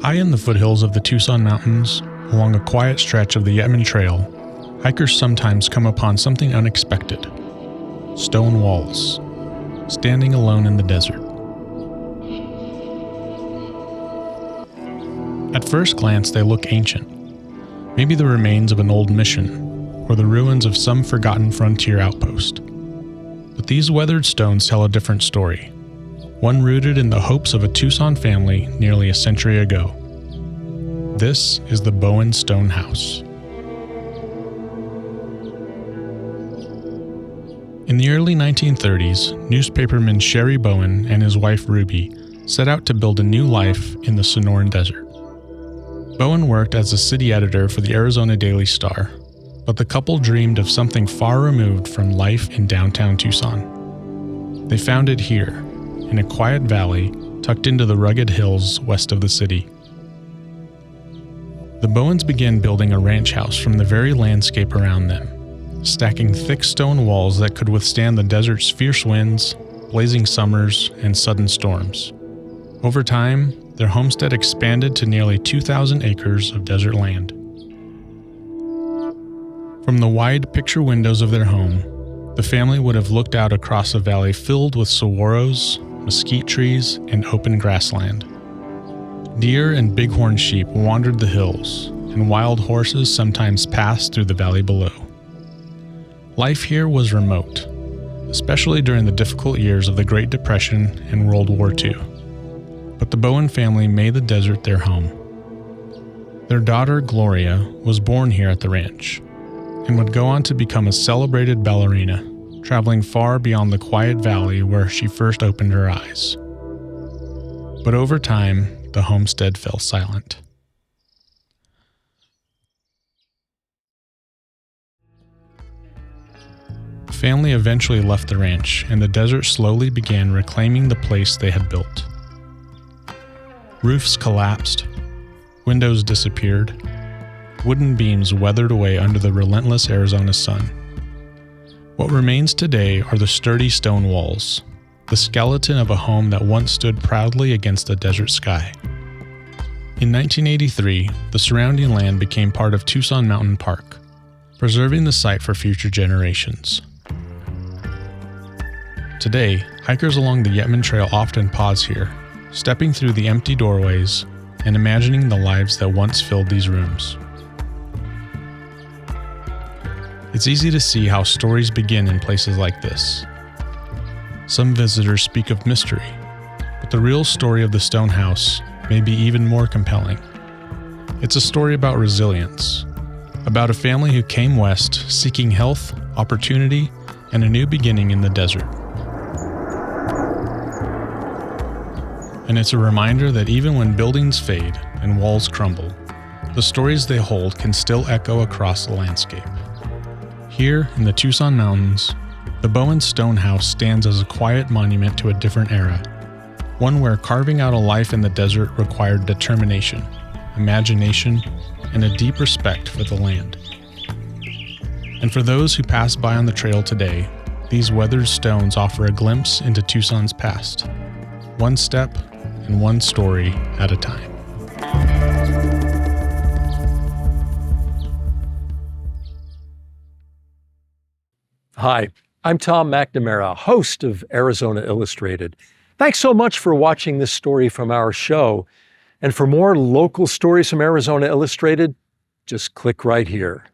High in the foothills of the Tucson Mountains, along a quiet stretch of the Yetman Trail, hikers sometimes come upon something unexpected. Stone walls, standing alone in the desert. At first glance, they look ancient. Maybe the remains of an old mission, or the ruins of some forgotten frontier outpost. But these weathered stones tell a different story, one rooted in the hopes of a Tucson family nearly a century ago. This is the Bowen Stone House. In the early 1930s, newspaperman Sherry Bowen and his wife Ruby set out to build a new life in the Sonoran Desert. Bowen worked as a city editor for the Arizona Daily Star, but the couple dreamed of something far removed from life in downtown Tucson. They found it here, in a quiet valley tucked into the rugged hills west of the city. The Bowens began building a ranch house from the very landscape around them, stacking thick stone walls that could withstand the desert's fierce winds, blazing summers, and sudden storms. Over time, their homestead expanded to nearly 2,000 acres of desert land. From the wide picture windows of their home, the family would have looked out across a valley filled with saguaros, mesquite trees, and open grassland. Deer and bighorn sheep wandered the hills, and wild horses sometimes passed through the valley below. Life here was remote, especially during the difficult years of the Great Depression and World War II. But the Bowen family made the desert their home. Their daughter, Gloria, was born here at the ranch, and would go on to become a celebrated ballerina, traveling far beyond the quiet valley where she first opened her eyes. But over time, the homestead fell silent. The family eventually left the ranch, and the desert slowly began reclaiming the place they had built. Roofs collapsed, windows disappeared, wooden beams weathered away under the relentless Arizona sun. What remains today are the sturdy stone walls, the skeleton of a home that once stood proudly against the desert sky. In 1983, the surrounding land became part of Tucson Mountain Park, preserving the site for future generations. Today, hikers along the Yetman Trail often pause here, stepping through the empty doorways and imagining the lives that once filled these rooms. It's easy to see how stories begin in places like this. Some visitors speak of mystery, but the real story of the stone house may be even more compelling. It's a story about resilience, about a family who came west seeking health, opportunity, and a new beginning in the desert. And it's a reminder that even when buildings fade and walls crumble, the stories they hold can still echo across the landscape. Here in the Tucson Mountains, the Bowen Stone House stands as a quiet monument to a different era, one where carving out a life in the desert required determination, imagination, and a deep respect for the land. And for those who pass by on the trail today, these weathered stones offer a glimpse into Tucson's past, one step and one story at a time. Hi, I'm Tom McNamara, host of Arizona Illustrated. Thanks so much for watching this story from our show. And for more local stories from Arizona Illustrated, just click right here.